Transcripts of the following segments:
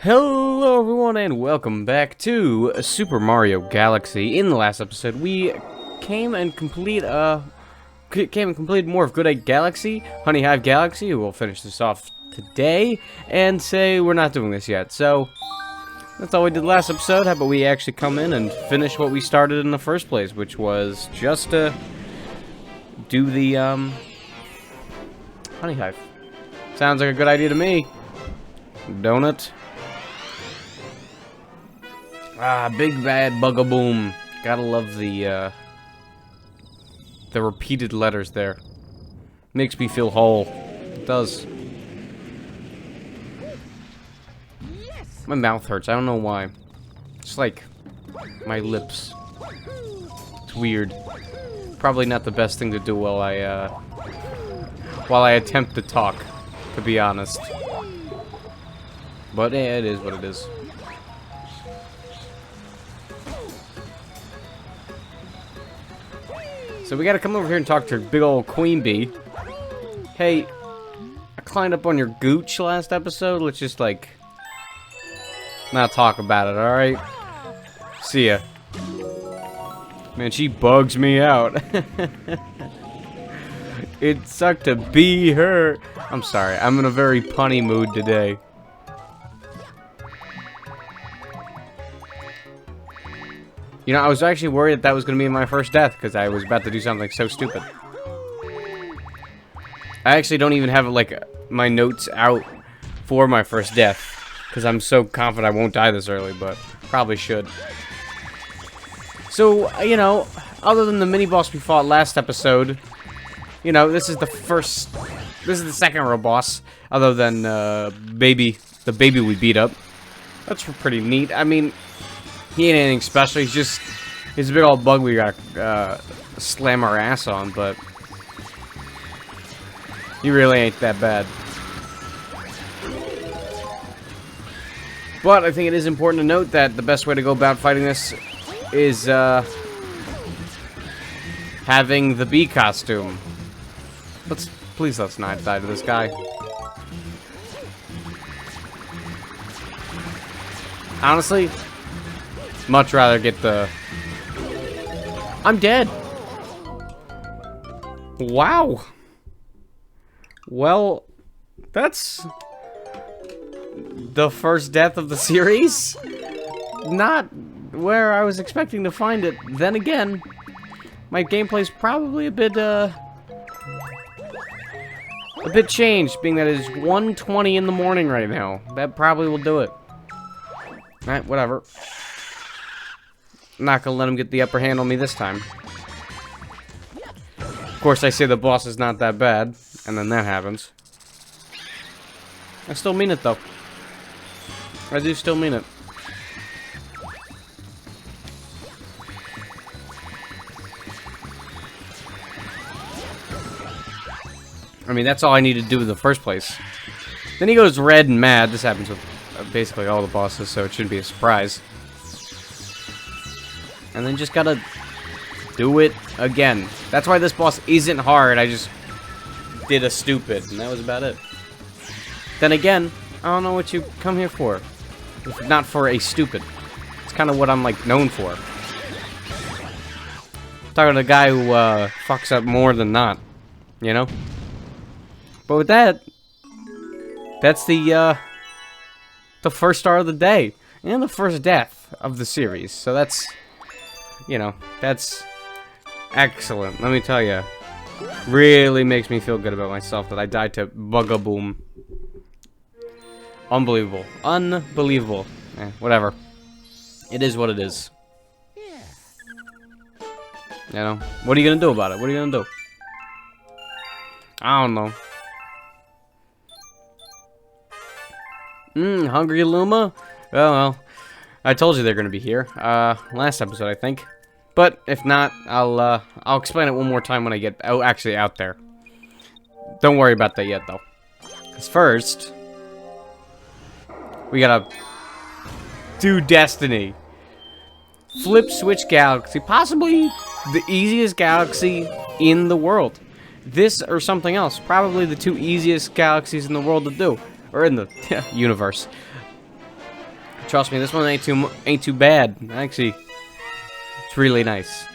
Hello everyone and welcome back to Super Mario Galaxy. In the last episode, we came and completed more of Good Egg Galaxy, Honey Hive Galaxy. We'll finish this off today and say we're not doing this yet. So that's all we did last episode. How about we actually come in and finish what we started in the first place, which was just to do the Honey Hive. Sounds like a good idea to me, don't it? Ah, big bad Bugaboom. Gotta love the repeated letters there. Makes me feel whole. It does. My mouth hurts. I don't know why. It's like my lips. It's weird. Probably not the best thing to do while I attempt to talk, to be honest. But yeah, it is what it is. So we gotta come over here and talk to big old Queen Bee. Hey, I climbed up on your gooch last episode. Let's just, like, not talk about it, alright? See ya. Man, she bugs me out. It sucked to be her. I'm sorry, I'm in a very punny mood today. You know, I was actually worried that was going to be my first death, because I was about to do something so stupid. I actually don't even have, like, my notes out for my first death, because I'm so confident I won't die this early, but probably should. So, you know, other than the mini-boss we fought last episode, you know, this is the second real boss, other than, the baby we beat up. That's pretty neat. I mean, he ain't anything special. He's a big old bug we gotta slam our ass on, but he really ain't that bad. But I think it is important to note that the best way to go about fighting this is having the bee costume. Please let's not die to this guy. Honestly, much rather get the... I'm dead! Wow! Well, that's... the first death of the series? Not where I was expecting to find it. Then again, my gameplay's probably a bit changed, being that it is 1:20 in the morning right now. That probably will do it. Alright, whatever. Not gonna let him get the upper hand on me this time. Of course, I say the boss is not that bad, and then that happens. I still mean it, though. I do still mean it. I mean, that's all I needed to do in the first place. Then he goes red and mad. This happens with basically all the bosses, so it shouldn't be a surprise. And then just gotta do it again. That's why this boss isn't hard. I just did a stupid, and that was about it. Then again, I don't know what you come here for. If not for a stupid. It's kind of what I'm, like, known for. Talking to the guy who fucks up more than not, you know? But with that, that's the first star of the day. And the first death of the series. So that's... you know, that's excellent. Let me tell you, really makes me feel good about myself that I died to Bugaboom. Unbelievable. Unbelievable. Whatever. It is what it is. You know, what are you gonna do about it? What are you gonna do? I don't know. Hungry Luma? Well, I told you they're gonna be here. Last episode, I think. But if not, I'll explain it one more time when I get actually out there. Don't worry about that yet, though. Because first, we gotta do Destiny. Flip Switch Galaxy, possibly the easiest galaxy in the world. This or something else, probably the two easiest galaxies in the world to do, or in the universe. Trust me, this one ain't too bad. Actually, it's really nice.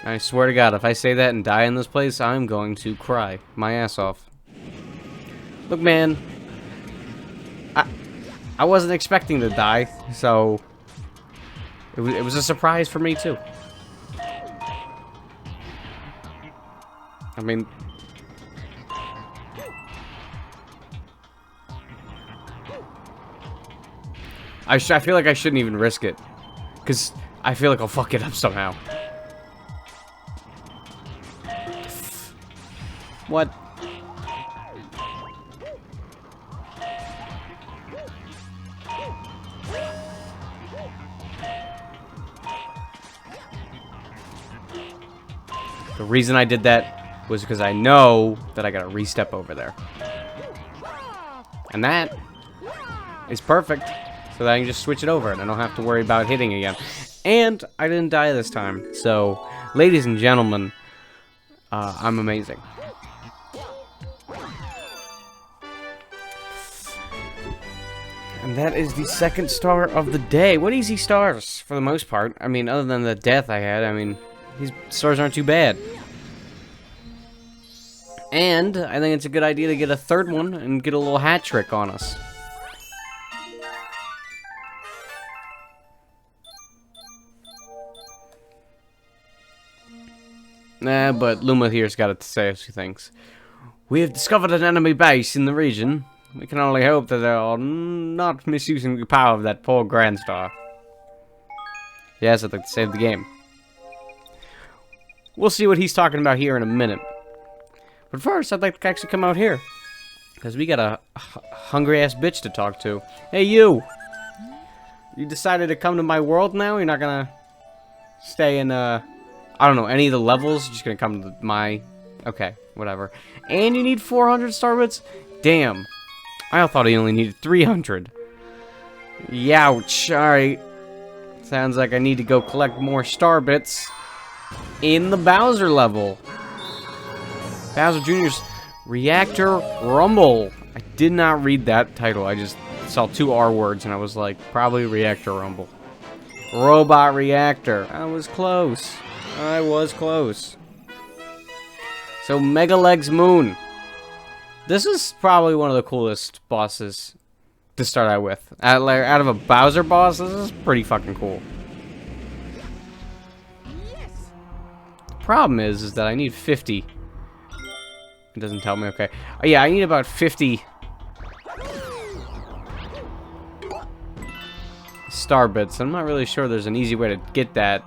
I swear to God, if I say that and die in this place, I'm going to cry my ass off. Look, man, I wasn't expecting to die, so it was a surprise for me too. I mean, I feel like I shouldn't even risk it, because I feel like I'll fuck it up somehow. What? The reason I did that was because I know that I gotta re-step over there. And that is perfect, so that I can just switch it over and I don't have to worry about hitting again. And I didn't die this time, so ladies and gentlemen, I'm amazing. And that is the second star of the day. What easy stars, for the most part. I mean, other than the death I had, I mean, these stars aren't too bad. And I think it's a good idea to get a third one and get a little hat trick on us. Nah, but Luma here's got to say a few things. We have discovered an enemy base in the region. We can only hope that they are not misusing the power of that poor Grand Star. Yes, I'd like to save the game. We'll see what he's talking about here in a minute. But first, I'd like to actually come out here. Because we got a hungry-ass bitch to talk to. Hey, you! You decided to come to my world now? You're not gonna stay in, I don't know, any of the levels? You're just gonna come to my... Okay, whatever. And you need 400 star bits? Damn. I thought he only needed 300. Youch. Alright. Sounds like I need to go collect more star bits in the Bowser level. Bowser Jr.'s Reactor Rumble. I did not read that title. I just saw 2 R words and I was like, probably Reactor Rumble. Robot Reactor. I was close. I was close. So, Mega Legs Moon. This is probably one of the coolest bosses to start out with. Out of a Bowser boss, this is pretty fucking cool. The problem is that I need 50. It doesn't tell me, okay. Oh, yeah, I need about 50 star bits. I'm not really sure there's an easy way to get that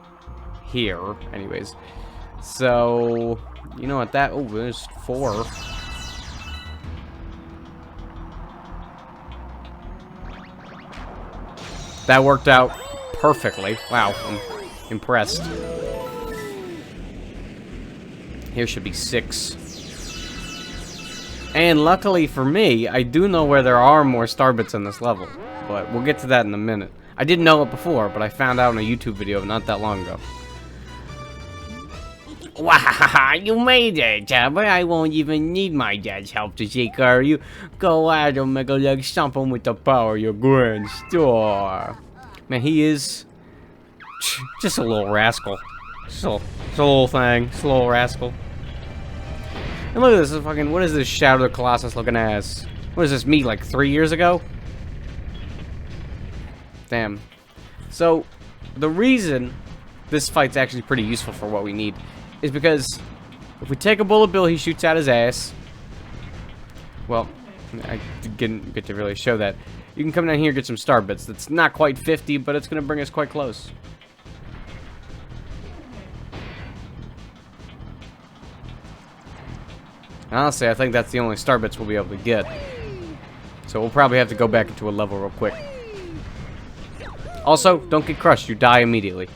here. Anyways. So, you know what that... Oh, there's 4. That worked out perfectly. Wow, I'm impressed. Here should be 6. And luckily for me, I do know where there are more star bits in this level. But we'll get to that in a minute. I didn't know it before, but I found out in a YouTube video not that long ago. Wow, you made it, but I won't even need my dad's help to take care of you. Go at him, Mega Leg, stomp him with the power of your Grand Star. Man, he is just a little rascal. Just a little thing. Just a little rascal. And look at this fucking, what is this Shadow of the Colossus looking ass? What is this, me like 3 years ago? Damn. So, the reason this fight's actually pretty useful for what we need is because if we take a bullet bill he shoots out his ass, well, I didn't get to really show that. You can come down here and get some star bits. That's not quite 50, but it's going to bring us quite close. And honestly, I think that's the only star bits we'll be able to get. So we'll probably have to go back into a level real quick. Also, don't get crushed. You die immediately.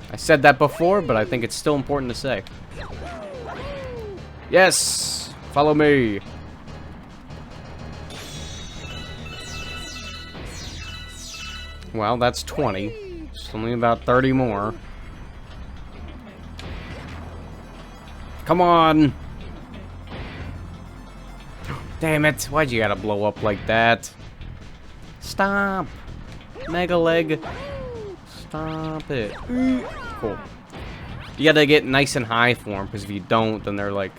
I said that before, but I think it's still important to say. Yes! Follow me! Well, that's 20. Just only about 30 more. Come on! Damn it. Why'd you gotta blow up like that? Stop. Mega leg. Stop it. Cool. You gotta get nice and high for them, because if you don't, then they're like,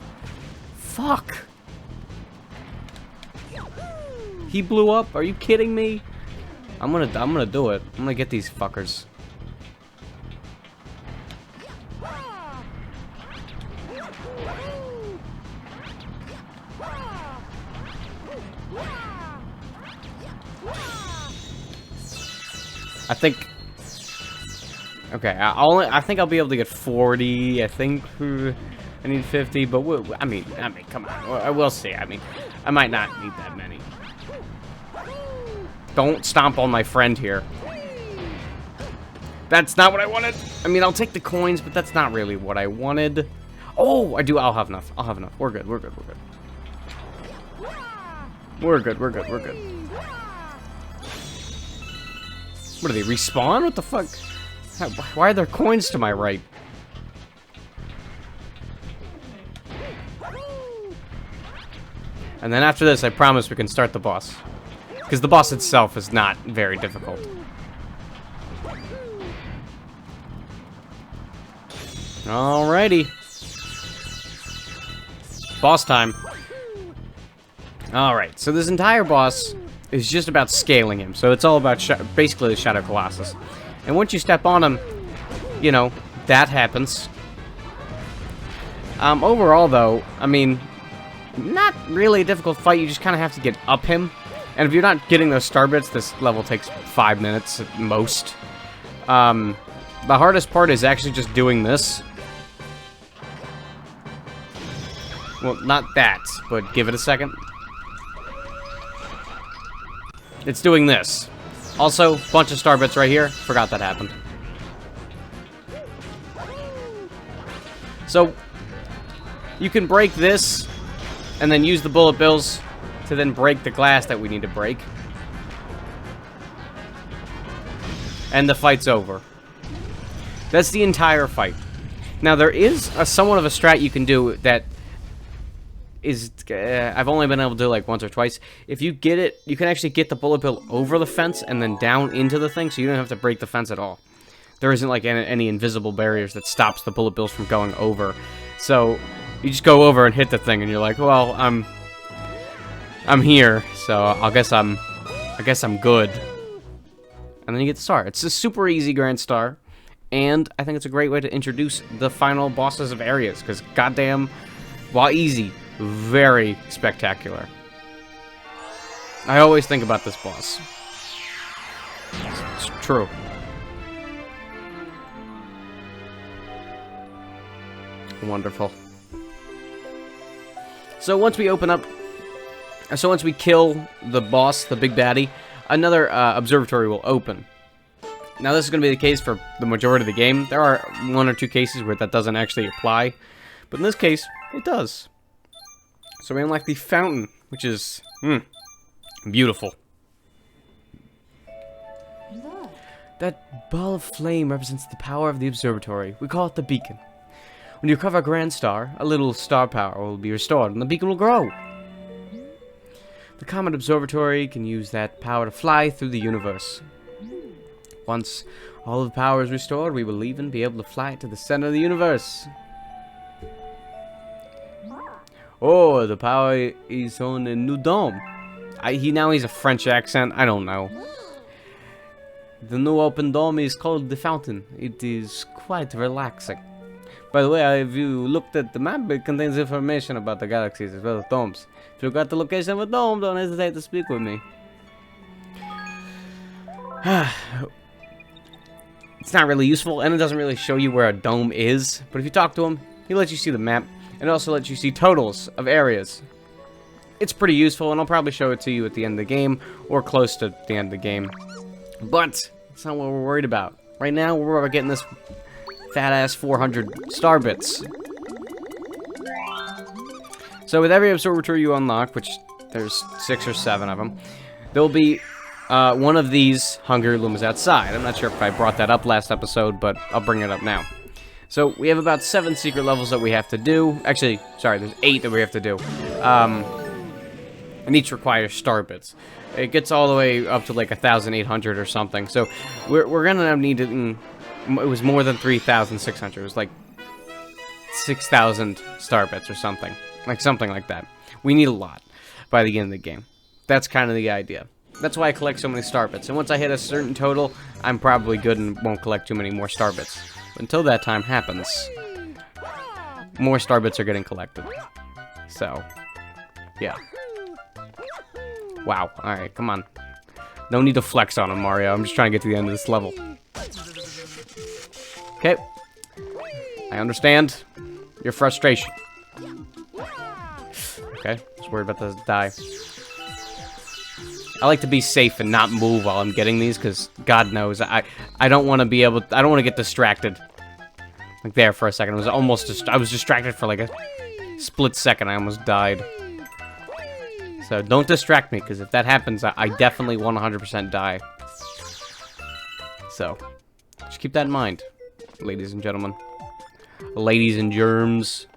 fuck. He blew up? Are you kidding me? I'm gonna do it. I'm gonna get these fuckers. I think. Okay, I think I'll be able to get 40. I think I need 50, but I mean, come on. We'll see. I mean, I might not need that many. Don't stomp on my friend here. That's not what I wanted. I mean, I'll take the coins, but that's not really what I wanted. Oh, I do. I'll have enough. I'll have enough. We're good. We're good. We're good. We're good. We're good. We're good. What, do they respawn? What the fuck? Why are there coins to my right? And then after this, I promise we can start the boss. Because the boss itself is not very difficult. Alrighty. Boss time. Alright, so this entire boss is just about scaling him. So it's all about basically the Shadow Colossus. And once you step on him, you know, that happens. Overall, though, I mean, not really a difficult fight. You just kind of have to get up him. And if you're not getting those star bits, this level takes 5 minutes at most. The hardest part is actually just doing this. Well, not that, but give it a second. It's doing this. Also, bunch of star bits right here. Forgot that happened. So, you can break this, and then use the bullet bills to then break the glass that we need to break. And the fight's over. That's the entire fight. Now, there is somewhat of a strat you can do that is... I've only been able to do like once or twice. If you get it, you can actually get the bullet bill over the fence and then down into the thing, so you don't have to break the fence at all. There isn't like any invisible barriers that stops the bullet bills from going over. So, you just go over and hit the thing, and you're like, well, I'm here, so I guess I'm good. And then you get the star. It's a super easy Grand Star, and I think it's a great way to introduce the final bosses of areas, because goddamn, while easy, very spectacular. I always think about this boss. It's true. Wonderful. So once we kill the boss, the big baddie, another observatory will open. Now this is going to be the case for the majority of the game. There are 1 or 2 cases where that doesn't actually apply, but in this case, it does. So we unlock the fountain, which is beautiful. That ball of flame represents the power of the observatory. We call it the beacon. When you recover a grand star, a little star power will be restored, and the beacon will grow. The Comet Observatory can use that power to fly through the universe. Once all the power is restored, we will even be able to fly to the center of the universe. Oh, the power is on a new dome. He's a French accent. I don't know. The new open dome is called the Fountain. It is quite relaxing. By the way, have you looked at the map? It contains information about the galaxies as well as domes. If you got the location of a dome, don't hesitate to speak with me. It's not really useful, and it doesn't really show you where a dome is. But if you talk to him, he lets you see the map, and also lets you see totals of areas. It's pretty useful, and I'll probably show it to you at the end of the game, or close to the end of the game. But it's not what we're worried about. Right now, we're getting this fat-ass 400 star bits. So with every observatory you unlock, which there's 6 or 7 of them, there'll be one of these Hungry Lumas outside. I'm not sure if I brought that up last episode, but I'll bring it up now. So we have about 7 secret levels that we have to do. Actually, sorry, there's 8 that we have to do. and each requires star bits. It gets all the way up to like 1,800 or something. So we're gonna end up needing. It was more than 3,600. It was like 6,000 star bits or something like that. We need a lot by the end of the game. That's kind of the idea. That's why I collect so many star bits. And once I hit a certain total, I'm probably good and won't collect too many more star bits. Until that time happens, more star bits are getting collected. So, yeah. Wow. Alright, come on. No need to flex on him, Mario. I'm just trying to get to the end of this level. Okay. I understand your frustration. Okay, just worried about the die. I like to be safe and not move while I'm getting these, because God knows, I don't want to be able to, I don't want to get distracted. Like there for a second, I was distracted for like a split second, I almost died. So don't distract me, because if that happens, I definitely 100% die. So, just keep that in mind, ladies and gentlemen. Ladies and germs.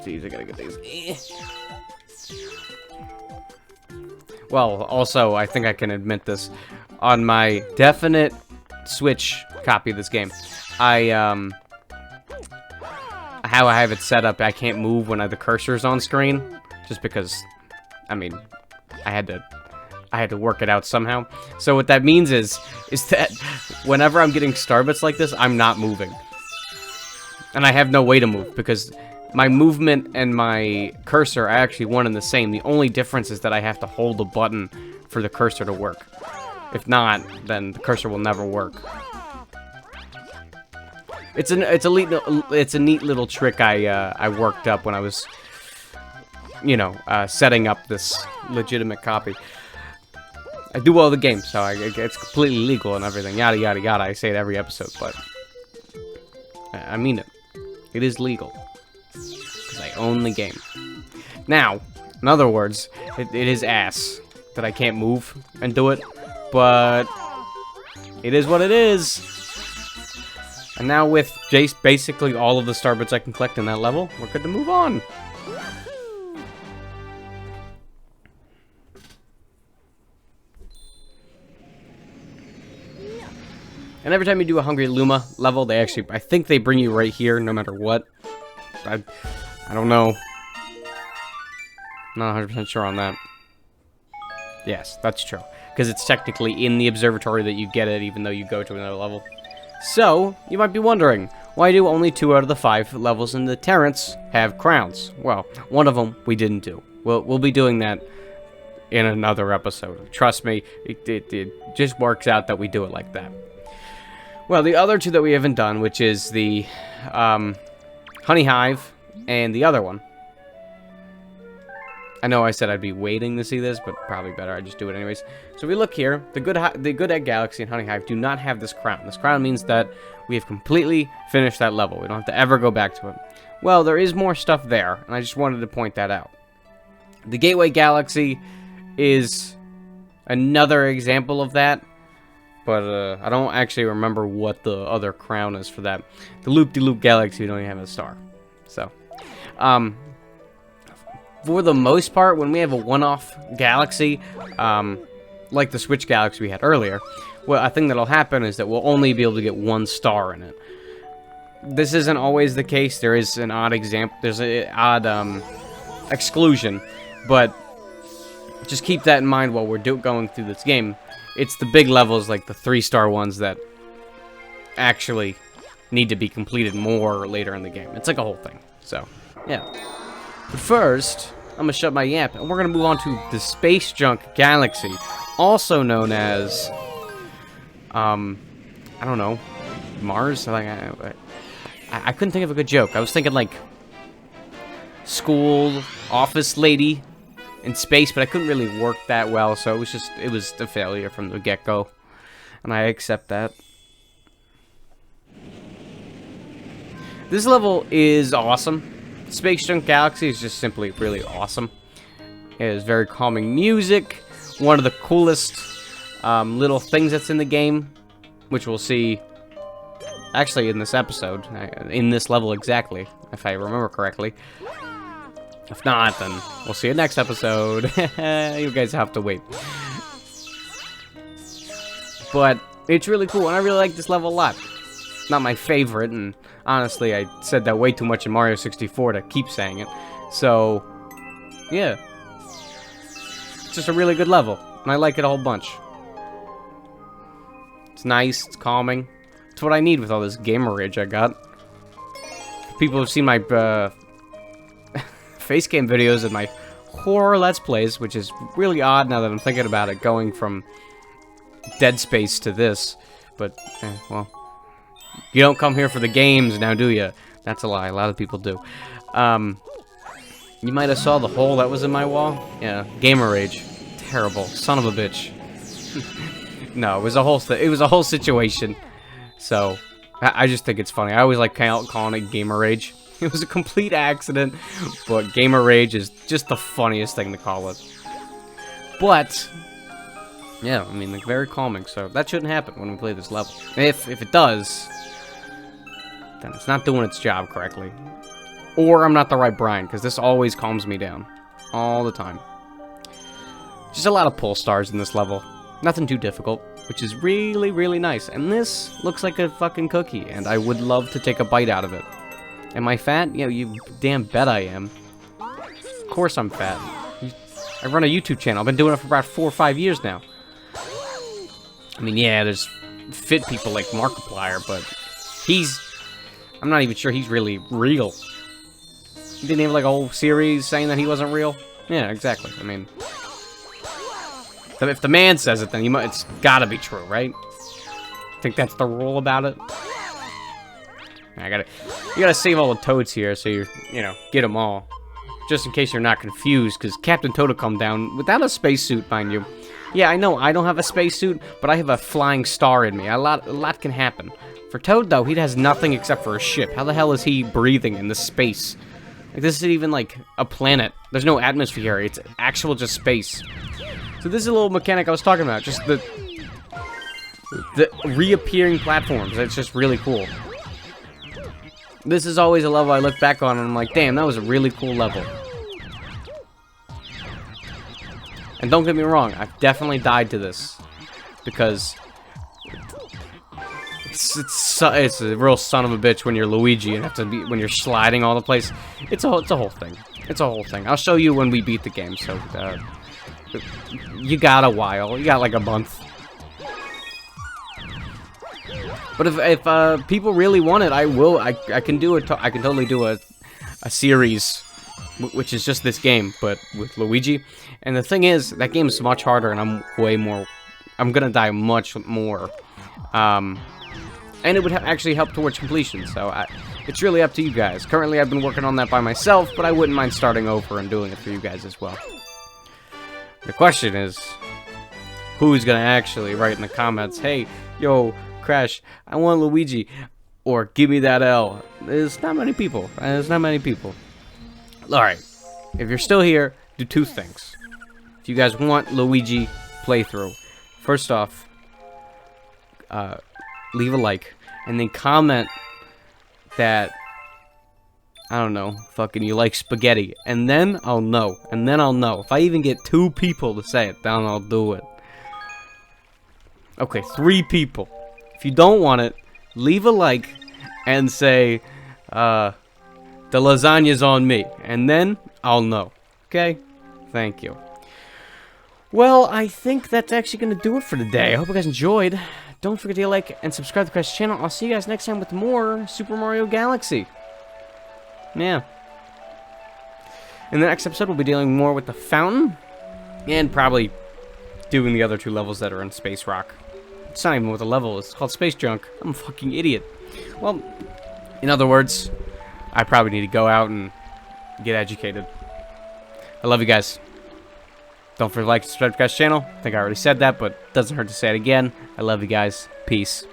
Jeez, I gotta get these. Well, also, I think I can admit this. On my definite Switch copy of this game, how I have it set up, I can't move when the cursor's on screen, just because, I mean, I had to work it out somehow. So what that means is that whenever I'm getting star bits like this, I'm not moving. And I have no way to move, because my movement and my cursor are actually one and the same. The only difference is that I have to hold the button for the cursor to work. If not, then the cursor will never work. It's a neat little trick I worked up when I was, you know, setting up this legitimate copy. I do all the games, so it's completely legal and everything. Yada yada yada. I say it every episode, but I mean it. It is legal. I own the game. Now, in other words, it is ass that I can't move and do it, but it is what it is. And now with basically all of the star bits I can collect in that level, we're good to move on. And every time you do a Hungry Luma level, I think they bring you right here no matter what. I don't know. Not 100% sure on that. Yes, that's true. Because it's technically in the observatory that you get it, even though you go to another level. So, you might be wondering, why do only 2 out of the 5 levels in the Terrence have crowns? Well, one of them we didn't do. We'll be doing that in another episode. Trust me, it just works out that we do it like that. Well, the other 2 that we haven't done, which is the Honey Hive and the other one. I know I said I'd be waiting to see this, but probably better I just do it anyways. So we look here. The Good Egg Galaxy and Honey Hive do not have this crown. This crown means that we have completely finished that level. We don't have to ever go back to it. Well, there is more stuff there, and I just wanted to point that out. The Gateway Galaxy is another example of that, but I don't actually remember what the other crown is for that. The Loop-de-Loop Galaxy, we don't even have a star. So, for the most part, when we have a one-off galaxy, like the Switch Galaxy we had earlier, well, a thing that'll happen is that we'll only be able to get 1 star in it. This isn't always the case. There is an odd example. There's an odd exclusion, but just keep that in mind while we're going through this game. It's the big levels, like the 3-star ones, that actually need to be completed more later in the game. It's like a whole thing. So, yeah. But first, I'm gonna shut my yap, and we're gonna move on to the Space Junk Galaxy, also known as, I don't know, Mars? Like, I couldn't think of a good joke. I was thinking, like, school, office lady in space, but I couldn't really work that well, so it was a failure from the get-go, and I accept that. This level is awesome. Space Junk Galaxy is just simply really awesome. It is very calming music. One of the coolest little things that's in the game, which we'll see actually in this episode, in this level exactly, if I remember correctly, If not, then we'll see you next episode. You guys have to wait. But it's really cool, and I really like this level a lot. Not my favorite, and honestly, I said that way too much in Mario 64 to keep saying it. So, yeah. It's just a really good level, and I like it a whole bunch. It's nice, it's calming. It's what I need with all this gamer rage I got. People have seen my face cam videos and my horror Let's Plays, which is really odd now that I'm thinking about it, going from Dead Space to this. But, well, you don't come here for the games now, do you? That's a lie. A lot of people do. You might have saw the hole that was in my wall. Yeah, gamer rage. Terrible. Son of a bitch. No, it was a whole situation. So, I just think it's funny. I always like calling it gamer rage. It was a complete accident, but gamer rage is just the funniest thing to call it. But, yeah, I mean, like, very calming, so that shouldn't happen when we play this level. If it does, then it's not doing its job correctly. Or I'm not the right Brian, because this always calms me down. All the time. Just a lot of pull stars in this level. Nothing too difficult, which is really, really nice. And this looks like a fucking cookie, and I would love to take a bite out of it. Am I fat? You know, you damn bet I am. Of course I'm fat. I run a YouTube channel. I've been doing it for about 4 or 5 years now. I mean, yeah, there's fit people like Markiplier, but I'm not even sure he's really real. He didn't have like a whole series saying that he wasn't real? Yeah, exactly. I mean, if the man says it, then it's gotta be true, right? Think that's the rule about it? You gotta save all the toads here, so you know, get them all. Just in case you're not confused, because Captain Toad will come down without a spacesuit, mind you. Yeah, I know, I don't have a spacesuit, but I have a flying star in me. A lot can happen. For Toad, though, he has nothing except for a ship. How the hell is he breathing in this space? Like, this isn't even, like, a planet. There's no atmosphere. It's actual just space. So this is a little mechanic I was talking about. Just the reappearing platforms. It's just really cool. This is always a level I look back on and I'm like, damn, that was a really cool level. And don't get me wrong, I've definitely died to this. Because it's a real son of a bitch when you're Luigi and when you're sliding all the place. It's a whole thing. It's a whole thing. I'll show you when we beat the game, so you got a while. You got like a month. But if people really want it, I will. I can do it. I can totally do a series, which is just this game, but with Luigi. And the thing is, that game is much harder, and I'm gonna die much more. And it would actually help towards completion. So it's really up to you guys. Currently, I've been working on that by myself, but I wouldn't mind starting over and doing it for you guys as well. The question is, who's gonna actually write in the comments, "Hey, yo, Crash, I want Luigi," or "Give me that L"? There's not many people. Alright, if you're still here, do 2 things. If you guys want Luigi playthrough, first off, leave a like, and then comment that, I don't know, fucking you like spaghetti, and then I'll know, If I even get 2 people to say it, then I'll do it. Okay, 3 people. If you don't want it, leave a like and say, the lasagna's on me, and then I'll know. Okay? Thank you. Well, I think that's actually going to do it for today. I hope you guys enjoyed. Don't forget to like and subscribe to Crash's channel. I'll see you guys next time with more Super Mario Galaxy. Yeah. In the next episode, we'll be dealing more with the fountain, and probably doing the other 2 levels that are in Space Rock. It's not even what the level is. It's called Space Junk. I'm a fucking idiot. Well, in other words, I probably need to go out and get educated. I love you guys. Don't forget to like and subscribe to Crash's channel. I think I already said that, but it doesn't hurt to say it again. I love you guys. Peace.